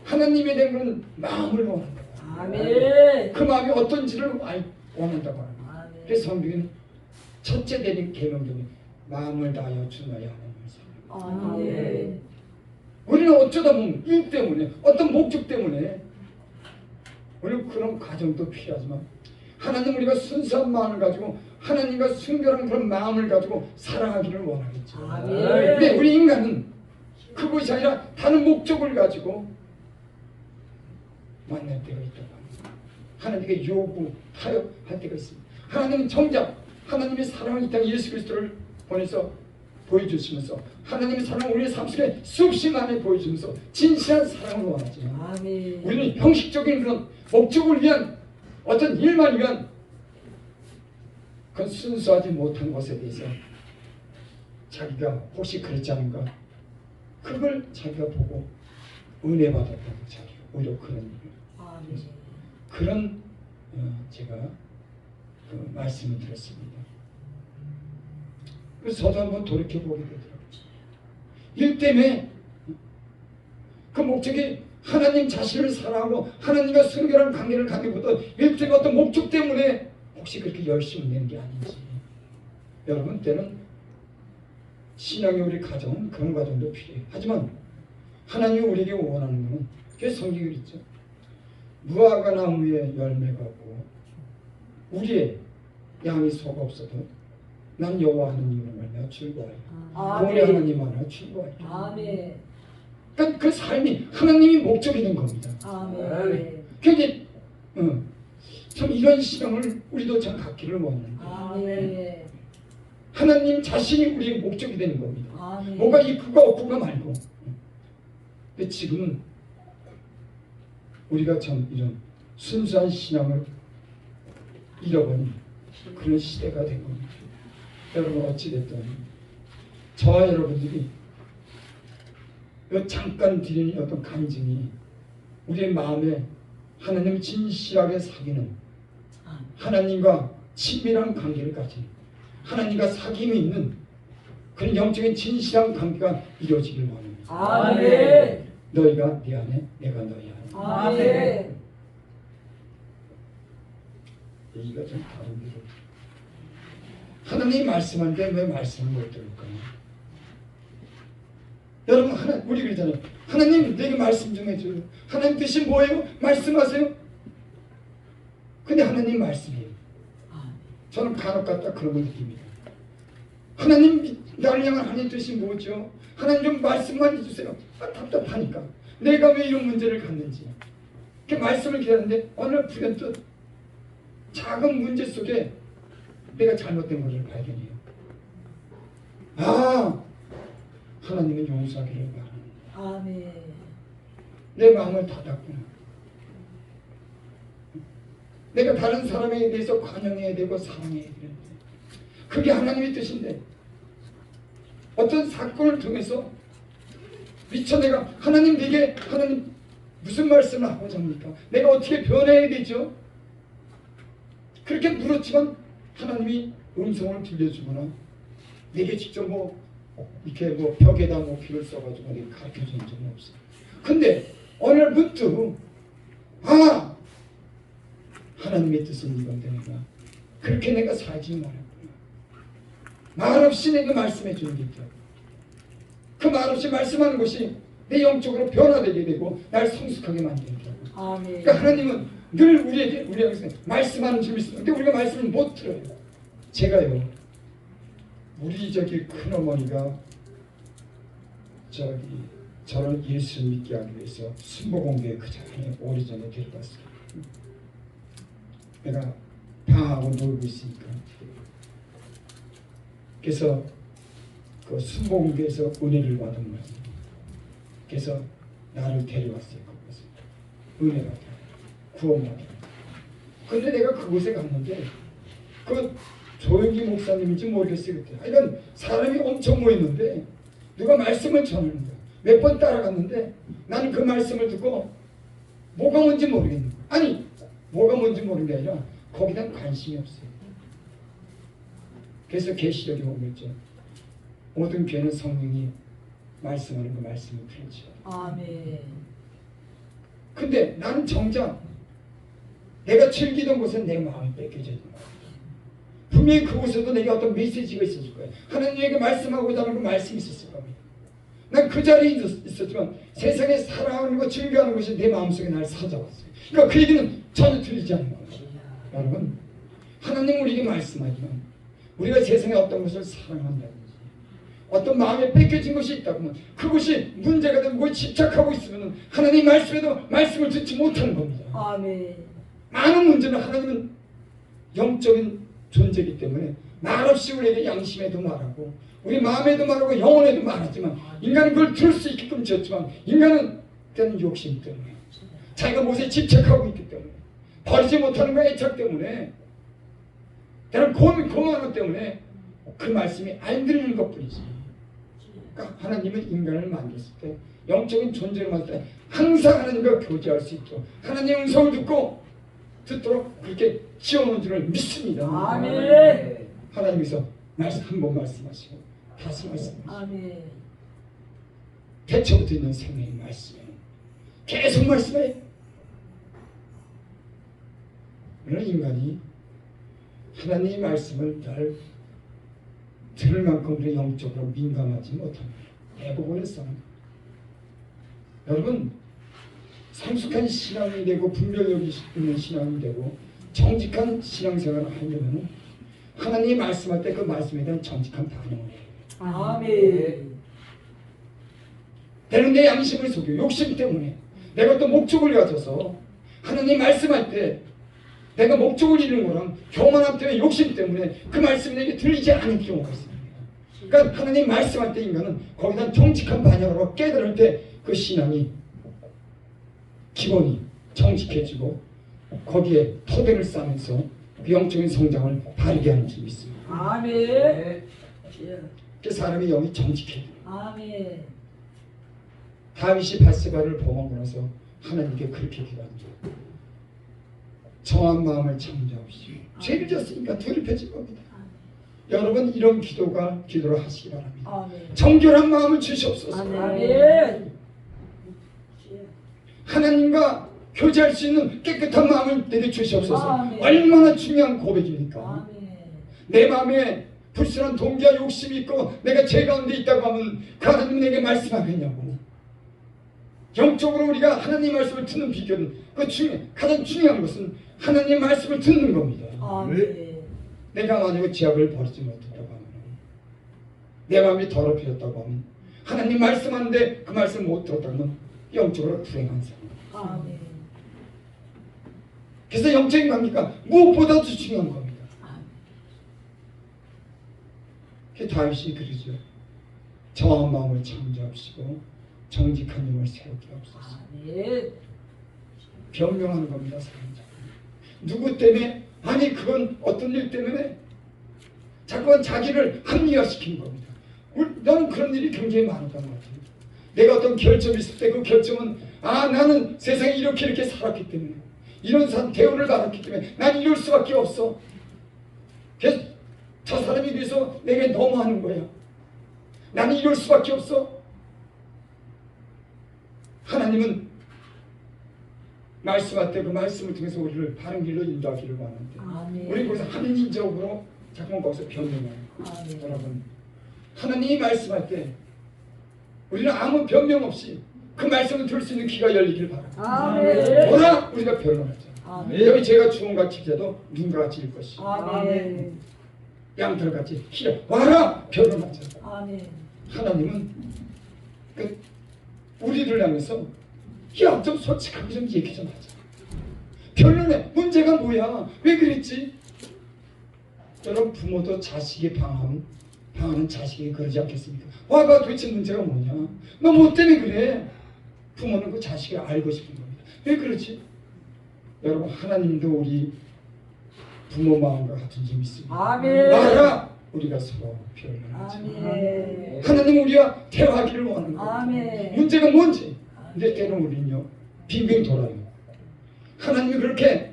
[SPEAKER 1] 하나님에 대한 그런 마음을 원한다.
[SPEAKER 2] 아멘.
[SPEAKER 1] 그 마음이 어떤지를 원한다고 합니다.
[SPEAKER 2] 아멘.
[SPEAKER 1] 그래서 성경은 첫째 되는 계명 중에 마음을 다하여 주 너의 하나님을 사랑하라.
[SPEAKER 2] 아멘.
[SPEAKER 1] 우리는 어쩌다 보면 일 때문에 어떤 목적 때문에 우리는 그런 과정도 필요하지만 하나님 우리가 순수한 마음을 가지고 하나님과 순결한 그런 마음을 가지고 사랑하기를 원하겠죠.
[SPEAKER 2] 아멘.
[SPEAKER 1] 근데 우리 인간은 그것이 아니라 다른 목적을 가지고 만날 때가 있다고 합니다. 하나님께 요구, 타협할 때가 있습니다. 하나님은 정작 하나님의 사랑을 이 땅에 예수 그리스도를 보내서 보여주시면서 하나님의 사랑을 우리의 삶 속에 수없이 많이 보여주면서 진실한 사랑을 원하죠.
[SPEAKER 2] 아멘.
[SPEAKER 1] 우리는 형식적인 그런 목적을 위한 어떤 일만 위한 그건 순수하지 못한 것에 대해서 자기가 혹시 그렇지 않은가 그걸 자기가 보고 은혜 받았다고 자기가 오히려 그런 일을
[SPEAKER 2] 아멘.
[SPEAKER 1] 그런 제가 그 말씀을 드렸습니다. 그래서 저도 한번 돌이켜보게 되더라고요. 일 때문에 그 목적이 하나님 자신을 사랑하고 하나님과 순결한 관계를 갖기보다 일 때문에 어떤 목적 때문에 혹시 그렇게 열심히 내는 게 아닌지. 여러분 때는 신앙의 우리 가정은 그런 과정도 필요해요. 하지만 하나님이 우리에게 원하는 것은 그게 성경에 있죠. 무화과 나무에 열매가 없고 우리의 양이 소가 없어도 난 여호와 하나님을 말며 즐거워요. 고래 하나님 하나 즐거워요.
[SPEAKER 2] 아멘.
[SPEAKER 1] 그러니까 그 삶이 하나님이 목적이 된 겁니다.
[SPEAKER 2] 아멘.
[SPEAKER 1] 그게 참 이런 신앙을 우리도 참 갖기를 원하는 거예요.
[SPEAKER 2] 아멘.
[SPEAKER 1] 하나님 자신이 우리의 목적이 되는 겁니다.
[SPEAKER 2] 아멘.
[SPEAKER 1] 뭐가 있고가 없고가 말고. 근데 지금은 우리가 참 이런 순수한 신앙을 잃어버린 그런 시대가 된 겁니다. 여러분 어찌됐든 저와 여러분들이 잠깐 드리는 어떤 간증이 우리의 마음에 하나님 진실하게 사귀는 하나님과 친밀한 관계를 가진 하나님과 사귐이 있는 그런 영적인 진실한 관계가 이루어지길 원합니다.
[SPEAKER 2] 아멘.
[SPEAKER 1] 너희가 내 안에 내가 너희 안에.
[SPEAKER 2] 아멘.
[SPEAKER 1] 얘기가 좀 다른데 하나님이 말씀하는데 왜 말씀을 못 들을까요? 여러분 우리 그러잖아요. 하나님 내게 말씀 좀 해줘요. 하나님 뜻이 뭐예요? 말씀하세요. 근데 하나님 말씀이에요. 저는 간혹 가다 그런 걸 느낍니다. 하나님 나를 향한 하나님 뜻이 뭐죠? 하나님 좀 말씀만 해주세요. 답답하니까 내가 왜 이런 문제를 갖는지 그 말씀을 기다리는데 어느 불현듯 작은 문제 속에 내가 잘못된 것을 발견해요. 하나님은 용서하기를 바랍니다.
[SPEAKER 2] 아멘.
[SPEAKER 1] 내 마음을 닫았구나. 내가 다른 사람에 대해서 관용해야 되고 사랑해야 되는데 그게 하나님의 뜻인데 어떤 사건을 통해서 미처 내가 하나님 내게 하나님 무슨 말씀을 하고자 합니까? 내가 어떻게 변해야 되죠? 그렇게 물었지만 하나님이 음성을 들려주거나 내게 직접 이렇게 벽에다 귀를 써가지고 내게 가르쳐주는 적은 없어요. 근데 오늘 문득 아 하나님의 뜻은 이건데 내가 그렇게 내가 살지 말았구나. 말없이 내가 말씀해 주는 게 있더라고. 그 말없이 말씀하는 것이 내 영적으로 변화되게 되고 날 성숙하게 만들더라고.
[SPEAKER 2] 아멘.
[SPEAKER 1] 그러니까 하나님은 늘 우리에게 말씀하는 줄이 있는데 우리가 말씀을 못 들어요. 제가요 우리 저기 큰어머니가 저를 예수 믿게 하기 위해서 순복음교회 그 전에 오래전에 데려갔어요. 내가 방하고 놀고 있으니까. 그래서 그 순복음교회에서 은혜를 받은 거예요. 그래서 나를 데려왔어요. 거기서 은혜 받아 구원받아. 근데 내가 그곳에 갔는데 그 조영기 목사님인지 모르겠어요 그때. 하여간 사람이 엄청 모였는데 누가 말씀을 전하는 거야. 몇 번 따라갔는데 나는 그 말씀을 듣고 뭐가 뭔지 모르겠는 거야. 아니 뭐가 뭔지 모르는 게 아니라 거기다 관심이 없어요. 그래서 계시록에 오겠죠. 모든 교회는 성령이 말씀하는 그 말씀을 들었죠.
[SPEAKER 2] 아멘.
[SPEAKER 1] 근데 나는 정작 내가 즐기던 곳은 내 마음이 뺏겨져있는 거야. 분명히 그곳에도 내게 어떤 메시지가 있었을 거야. 하나님에게 말씀하고자 하는 그 말씀이 있었을 겁니다. 난 그 자리에 있었지만 세상에 살아가는 것, 즐겨하는 것이 내 마음속에 날 사자왔어요. 그러니까 그 얘기는 전혀 들리지 않는 거죠. 여러분, 하나님은 우리에게 말씀하지만 우리가 세상에 어떤 것을 사랑한다든지 어떤 마음에 뺏겨진 것이 있다고 하면 그것이 문제가 되고 그것에 집착하고 있으면 하나님 말씀에도 말씀을 듣지 못하는 겁니다.
[SPEAKER 2] 아멘.
[SPEAKER 1] 많은 문제는 하나님은 영적인 존재이기 때문에 말없이 우리에게 양심에도 말하고 우리 마음에도 말하고 영혼에도 말하지만 인간은 그걸 들을 수 있게끔 지었지만 인간은 때는 욕심 때문에 자기가 무엇에 집착하고 있기 때문에 버리지 못하는 거 애착 때문에 때는 고만한 것 때문에 그 말씀이 안 들리는 것뿐이지. 그러니까 하나님은 인간을 만들었을 때 영적인 존재를 만들 때 항상 하나님과 교제할 수 있도록 하나님의 음성을 듣도록 그렇게 지어놓은 줄을 믿습니다.
[SPEAKER 2] 아멘.
[SPEAKER 1] 하나님께서 한 번 말씀하시고 다시 말씀하시고
[SPEAKER 2] 아멘.
[SPEAKER 1] 태초부터 있는 생명의 말씀에 계속 말씀해. 그러나 인간이 하나님의 말씀을 잘 들을 만큼 우리 영적으로 민감하지 못합니다. 대부분의 사람. 여러분, 성숙한 신앙이 되고 분별력이 있는 신앙이 되고 정직한 신앙생활을 하려면 하나님이 말씀할 때 그 말씀에 대한 정직한 반응을 해요.
[SPEAKER 2] 아멘.
[SPEAKER 1] 때는 내 양심을 속여 욕심 때문에 내가 또 목적을 가져서 하나님 말씀할 때 내가 목적을 이루는 거랑 교만함 때문에 욕심 때문에 그 말씀이 내게 들리지 않을 경우가 있습니다. 그러니까 하나님 말씀할 때 인간은 거기다 정직한 반응으로 깨달을 때 그 신앙이 기본이 정직해지고 거기에 토대를 쌓으면서 그 영적인 성장을 바르게 하는 줄이 있습니다.
[SPEAKER 2] 아멘.
[SPEAKER 1] 그 사람의 영이 정직해요.
[SPEAKER 2] 아멘.
[SPEAKER 1] 다윗이 밧세바를 범하고 나서 하나님께 그렇게 기도합니다. 정한 마음을 창조하시오. 죄를 졌으니까 더럽혀질 겁니다. 여러분 이런 기도를 하시기 바랍니다.
[SPEAKER 2] 아멘.
[SPEAKER 1] 정결한 마음을 주시옵소서.
[SPEAKER 2] 아멘.
[SPEAKER 1] 하나님과 교제할 수 있는 깨끗한 마음을 내게 주시옵소서.
[SPEAKER 2] 아멘.
[SPEAKER 1] 얼마나 중요한 고백입니까?
[SPEAKER 2] 아멘.
[SPEAKER 1] 내 마음에 불순한 동기와 욕심이 있고 내가 죄 가운데 있다고 하면 그 하나님 내게 말씀하겠냐고. 영적으로 우리가 하나님 말씀을 듣는 비결은 가장 중요한 것은 하나님 말씀을 듣는 겁니다.
[SPEAKER 2] 아멘.
[SPEAKER 1] 내가 만약에 죄악을 버리지 못했다고 하면 내 마음이 더럽혀졌다고 하면 하나님 말씀하는데 그 말씀 못 들었다면 영적으로 불행한 사람.
[SPEAKER 2] 아멘.
[SPEAKER 1] 그래서 영적인 관계가 무엇보다도 중요한 겁니다. 그 다윗이 그러죠. 정한 마음을 창조하시고 정직한 영을 세우게 하옵소서.
[SPEAKER 2] 아멘.
[SPEAKER 1] 변명하는 겁니다. 사람들. 누구 때문에? 아니 그건 어떤 일 때문에? 자꾸만 자기를 합리화시키는 겁니다. 나는 그런 일이 굉장히 많았던 것 같아요. 내가 어떤 결점이 있을 때 그 결점은 나는 세상에 이렇게 살았기 때문에 이런 대우를 받았기 때문에 난 이럴 수밖에 없어. 그래서 저 사람이 그래서 내게 너무하는 거야. 나는 이럴 수밖에 없어. 하나님은 말씀할 때 그 말씀을 통해서 우리를 바른 길로 인도하기를 원하는데
[SPEAKER 2] 아멘.
[SPEAKER 1] 우리 거기서 합리적으로 자꾸만 거기서 변명해요.
[SPEAKER 2] 아멘.
[SPEAKER 1] 여러분, 하나님이 말씀할 때 우리는 아무 변명 없이 그 말씀을 들을 수 있는 귀가 열리길 바랍니다.
[SPEAKER 2] 아멘.
[SPEAKER 1] 뭐라 우리가 변론하죠.
[SPEAKER 2] 아멘.
[SPEAKER 1] 여기 제가 주홍같이 기자도 눈과 같이 일 것이
[SPEAKER 2] 아멘.
[SPEAKER 1] 양털같이 기자 와라 변론하죠.
[SPEAKER 2] 아멘.
[SPEAKER 1] 하나님은 그 우리를 향해서 야, 좀 솔직하게 좀 얘기 좀 하자. 변론해. 문제가 뭐야? 왜 그랬지? 여러분, 부모도 자식이 방하는 자식이 그러지 않겠습니까? 와봐, 도대체 문제가 뭐냐? 너 뭐 때문에 그래? 부모는 그 자식을 알고 싶은 겁니다. 왜 그렇지? 여러분, 하나님도 우리 부모 마음과 같은 점이 있습니다.
[SPEAKER 2] 아멘.
[SPEAKER 1] 말아! 우리가 서로 변론하자.
[SPEAKER 2] 아멘.
[SPEAKER 1] 하나님 우리와 대화하기를 원하는 거예요.
[SPEAKER 2] 아멘.
[SPEAKER 1] 문제가 뭔지. 근데 때로는 우리는요 빙빙 돌아요. 하나님이 그렇게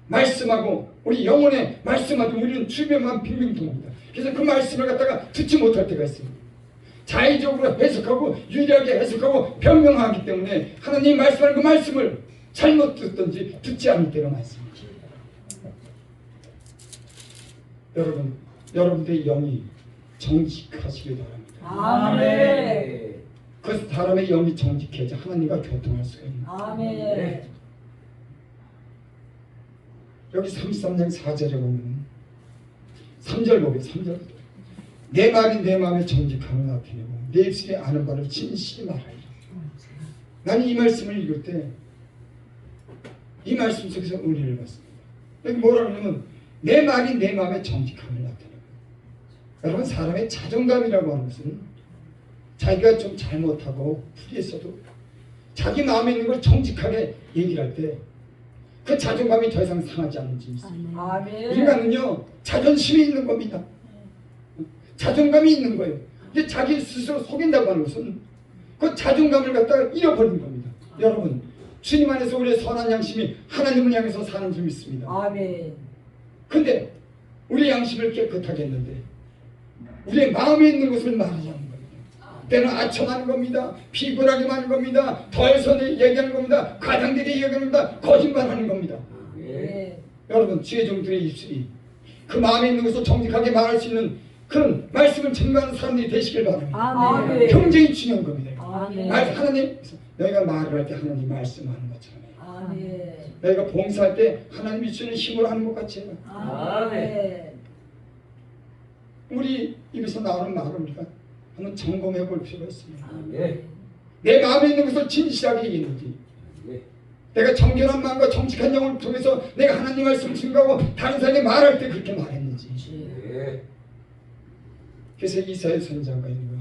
[SPEAKER 1] 말씀하고 우리 영혼에 말씀하고 우리는 주변만 빙빙 돕니다. 그래서 그 말씀을 갖다가 듣지 못할 때가 있습니다. 자의적으로 해석하고 유리하게 해석하고 변명하기 때문에 하나님이 말씀하는 그 말씀을 잘못 듣든지 듣지 않을 때가 많습니다. 여러분, 여러분들의 영이 정직하시길 바랍니다.
[SPEAKER 2] 아멘.
[SPEAKER 1] 그 사람의 영이 정직해야 하나님과 교통할 수가 있는 거예요.
[SPEAKER 2] 아멘.
[SPEAKER 1] 여기 33장 4절에 보면 3절 보게 3절 내 말이 내 마음에 정직함을 나타내고 내 입술에 아는 바를 진실히 말하리라. 나는 이 말씀을 읽을 때 이 말씀 속에서 은혜를 받습니다. 여기 뭐라 그러냐면 내 말이 내 마음에 정직함을 나타내고 여러분 사람의 자존감이라고 하는 것은 자기가 좀 잘못하고 불의했어도 자기 마음에 있는 걸 정직하게 얘기를 할 때 그 자존감이 더 이상 상하지 않는지 있습니다.
[SPEAKER 2] 아멘.
[SPEAKER 1] 인간은요 자존심이 있는 겁니다. 자존감이 있는 거예요. 근데 자기 스스로 속인다고 하는 것은 그 자존감을 갖다가 잃어버리는 겁니다. 여러분, 주님 안에서 우리의 선한 양심이 하나님을 향해서 사는 줄 믿습니다.
[SPEAKER 2] 아멘.
[SPEAKER 1] 근데 우리 양심을 깨끗하게 했는데 우리의 마음에 있는 것을 말하지 않는 겁니다. 때는 아첨하는 겁니다. 비굴하게 하는 겁니다. 더해서 얘기하는 겁니다. 과장되게 얘기하는 겁니다. 거짓말하는 겁니다.
[SPEAKER 2] 예.
[SPEAKER 1] 여러분, 주의 종들의 입술이 그 마음에 있는 것을 정직하게 말할 수 있는 그런 말씀을 증거하는 사람들이 되시길 바랍니다.
[SPEAKER 2] 아멘.
[SPEAKER 1] 굉장히 중요한 겁니다.
[SPEAKER 2] 아멘.
[SPEAKER 1] 하나님, 너희가 말을 할 때 하나님 말씀하는 것처럼 해요.
[SPEAKER 2] 아멘.
[SPEAKER 1] 너희가 봉사할 때 하나님이 주는 힘으로 하는 것 같이 해요.
[SPEAKER 2] 아멘.
[SPEAKER 1] 우리 입에서 나오는 말을 우리가 한번 점검해 볼 필요가 있습니다.
[SPEAKER 2] 아멘.
[SPEAKER 1] 내 마음에 있는 것을 진실하게 얘기했는지, 내가 정결한 마음과 정직한 영을 통해서 내가 하나님 말씀을 증거하고 다른 사람에게 말할 때 그렇게 말했는지. 그래서 이사야 선지자가 있는 거야.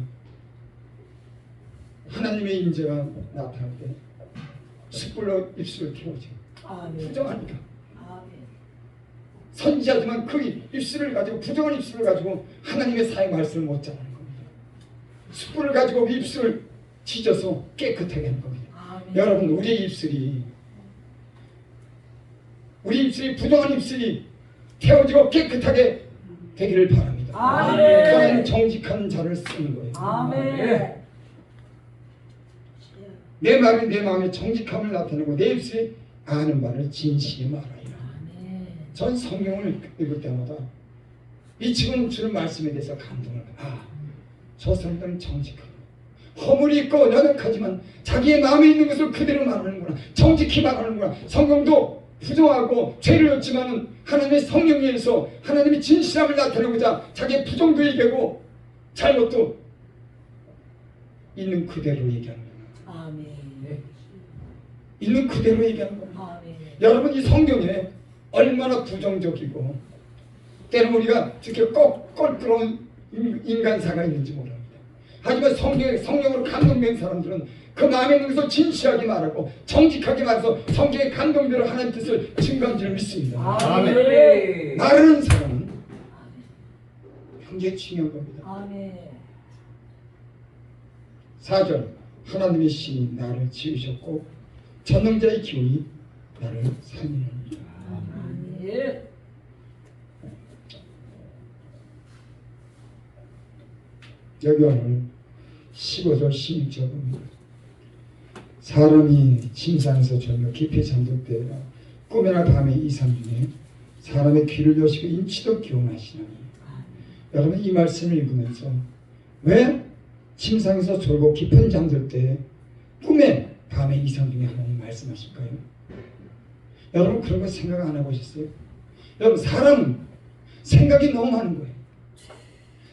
[SPEAKER 1] 하나님의 인재가 나타날 때 숯불로 입술을 태우죠.
[SPEAKER 2] 아멘.
[SPEAKER 1] 부정하니까.
[SPEAKER 2] 아멘.
[SPEAKER 1] 선지자지만 그 입술을 가지고 부정한 입술을 가지고 하나님의 사의 말씀을 못 전하는 겁니다. 숯불을 가지고 입술을 찢어서 깨끗하게 하는 겁니다.
[SPEAKER 2] 아멘.
[SPEAKER 1] 여러분, 우리의 입술이 부정한 입술이 태워지고 깨끗하게 되기를 바랍니다.
[SPEAKER 2] 아멘.
[SPEAKER 1] 그는 정직한 자를 쓰는 거예요.
[SPEAKER 2] 아멘.
[SPEAKER 1] 내 말이 내 마음에 정직함을 나타내고 내 입술에 아는 바를 진실히 말하리라.
[SPEAKER 2] 아멘.
[SPEAKER 1] 전 성경을 읽을 때마다 이 지금 주는 말씀에 대해서 감동을 받아요. 저 사람들은 정직하고 허물이 있고 연약하지만 자기의 마음에 있는 것을 그대로 말하는구나. 정직히 말하는구나. 성경도 부정하고 죄를 졌지만은 하나님의 성령에 의해서 하나님의 진실함을 나타내고자 자기의 부정도 얘기하고 잘못도 있는 그대로 얘기하는 거예요.
[SPEAKER 2] 아멘.
[SPEAKER 1] 있는 그대로 얘기하는 거예요.
[SPEAKER 2] 아멘.
[SPEAKER 1] 여러분, 이 성경에 얼마나 부정적이고 때로는 우리가 이렇게 껄끄러운 인간사가 있는지 모릅니다. 하지만 성령으로 감동된 사람들은 그 마음에 있는 것을 진실하게 말하고 정직하게 말해서 성경의 감동대로 하나님의 뜻을 증거한 줄 믿습니다.
[SPEAKER 2] 아멘.
[SPEAKER 1] 말하는 사람은 굉장히 중요한 겁니다.
[SPEAKER 2] 아멘.
[SPEAKER 1] 4절 하나님의 신이 나를 지으셨고 전능자의 기운이 나를 살리느니라.
[SPEAKER 2] 아멘.
[SPEAKER 1] 여기 오늘 15절 16절 봅니다. 사람이 침상에서 졸며 깊이 잠들 때 꿈이나 밤의 이상 중에 사람의 귀를 여시고 인치도 기원하시나니. 여러분 이 말씀을 읽으면서 왜 침상에서 졸고 깊은 잠들 때 꿈에 밤의 이상 중에 하나님 말씀하실까요? 여러분 그런 거 생각 안 해보셨어요? 여러분 사람은 생각이 너무 많은 거예요.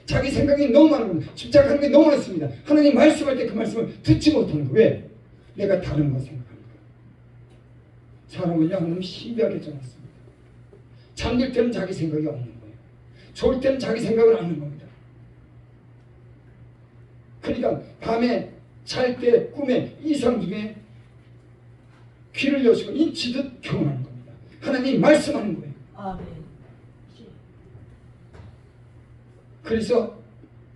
[SPEAKER 1] 자기 생각이 너무 많은 거예요. 집착하는 게 너무 많습니다. 하나님 말씀할 때 그 말씀을 듣지 못하는 거예요. 왜? 내가 다른 거 생각하는 거예요. 사람은요 하나님 신비하게 정했습니다. 잠들 때는 자기 생각이 없는 거예요. 졸 때는 자기 생각을 하는 겁니다. 그러니까 밤에 잘 때 꿈에 이상 중에 귀를 여시고 인치듯 경험하는 겁니다. 하나님 말씀하는 거예요.
[SPEAKER 2] 아멘.
[SPEAKER 1] 그래서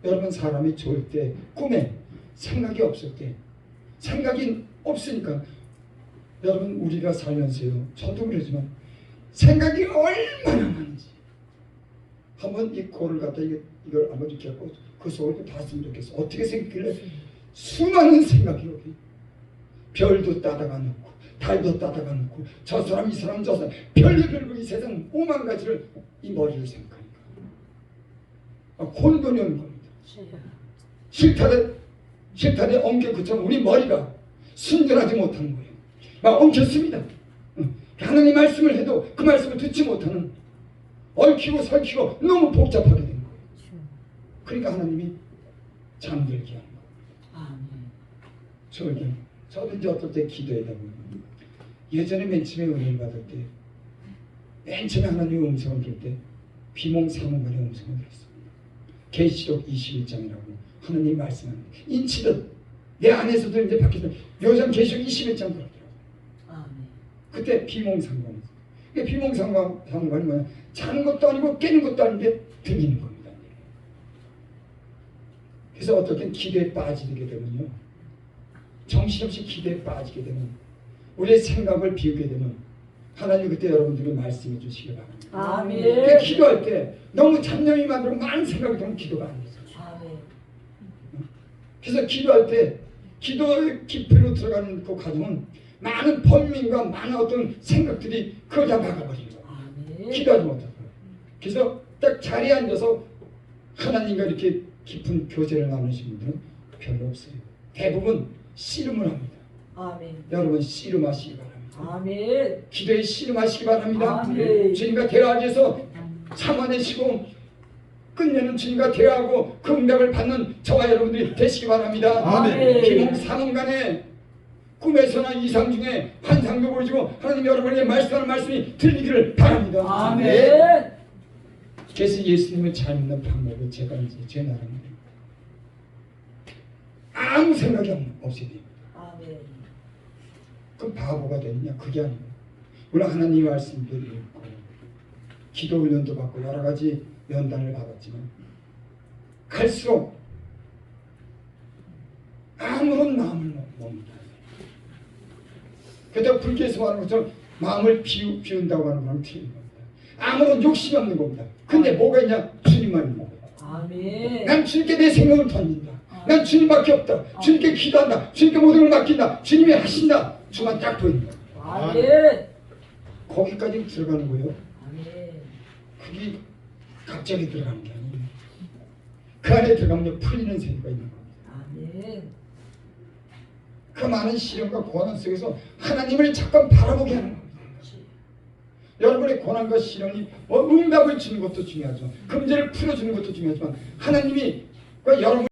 [SPEAKER 1] 여러분 사람이 졸 때 꿈에 생각이 없을 때 생각이 없으니까 여러분 우리가 살면서요 저도 그러지만 생각이 얼마나 많은지 한번 이 코를 갖다 이걸 한번 이렇게 하고 그 속을 봤으면 좋겠어. 어떻게 생겼길래 수많은 생각이 여기 별도 따다가 놓고 달도 따다가 놓고 저 사람 이 사람 저 사람 별별 이 세상 오만 가지를 이 머리를 생각하니까 혼돈이 오는 겁니다. 실타래 엉켜 그처럼 우리 머리가 순전하지 못하는 거예요. 막 엉켰습니다. 하나님 말씀을 해도 그 말씀을 듣지 못하는 얽히고 설키고 너무 복잡하게 된 거예요. 그러니까 하나님이 잠들게 하는 거예요. 저도 이제 어떨 때 기도하다 보면 예전에 맨 처음에 은혜를 받을 때 맨 처음에 하나님의 음성을 들을 때 비몽사몽간의 음성을 들었습니다. 계시록 21장이라고 하나님이 말씀합니다. 인치듯 내 안에서도 이제 밖에서 요즘 계시록 21장 그러더라고요. 그때 비몽상관. 비몽상관이 뭐냐? 자는 것도 아니고 깨는 것도 아닌데 들리는 겁니다. 그래서 어떨 땐 기대에 빠지게 되면요. 정신없이 기대에 빠지게 되면 우리의 생각을 비우게 되면 하나님 그때 여러분들이 말씀해 주시기 바랍니다.
[SPEAKER 2] 아멘.
[SPEAKER 1] 기도할 때 너무 잡념이 만들고 많은 생각이 들면 기도가 안 돼요. 그래서 기도할 때 기도의 깊이로 들어가는 그 과정은 많은 번민과 많은 어떤 생각들이 그걸 다 막아버리는 거예요. 기도하지 못하고. 그래서 딱 자리에 앉아서 하나님과 이렇게 깊은 교제를 나누시는 분들은 별로 없어요. 대부분 씨름을 합니다. 여러분 씨름하시기 바랍니다. 기도에 씨름하시기 바랍니다. 주님과 대화하셔서 참아내시고 끝내는 주님과 대화하고 그 응답을 받는 저와 여러분들이 되시기 바랍니다. 비몽사몽간에 꿈에서나 이상 중에 환상도 보여주고 하나님 여러분에게 말씀하는 말씀이 들리기를 바랍니다. 그래서 예수님을 잘 믿는 방법은 제가 이제 제 나름입니다. 아무 생각이 없어야 됩니다. 그럼 바보가 되느냐? 그게 아니에요. 물론 하나님 말씀도 읽고 기도 훈련도 받고 여러 가지 연단을 받았지만 갈수록 아무런 마음을 못 믿어요. 그렇다고 불교에서 하는 것처럼 마음을 비운다고 하는 건 틀린 겁니다. 아무런 욕심이 없는 겁니다. 근데 뭐가 있냐? 주님만 있는 겁니다. 난 주님께 내 생명을 던진다. 난 주님밖에 없다. 주님께 기도한다. 주님께 모든 걸 맡긴다. 주님이 하신다. 주만 딱 보이는 거예요. 거기까지 들어가는 거예요. 그게 갑자기 들어가는 게 아니에요. 그 안에 들어가면 풀리는 세계가 있는 겁니다. 그 많은 시련과 고난 속에서 하나님을 잠깐 바라보게 하는 겁니다. 여러분의 고난과 시련이 응답을 주는 것도 중요하죠. 금제를 풀어주는 것도 중요하지만 하나님이 여러분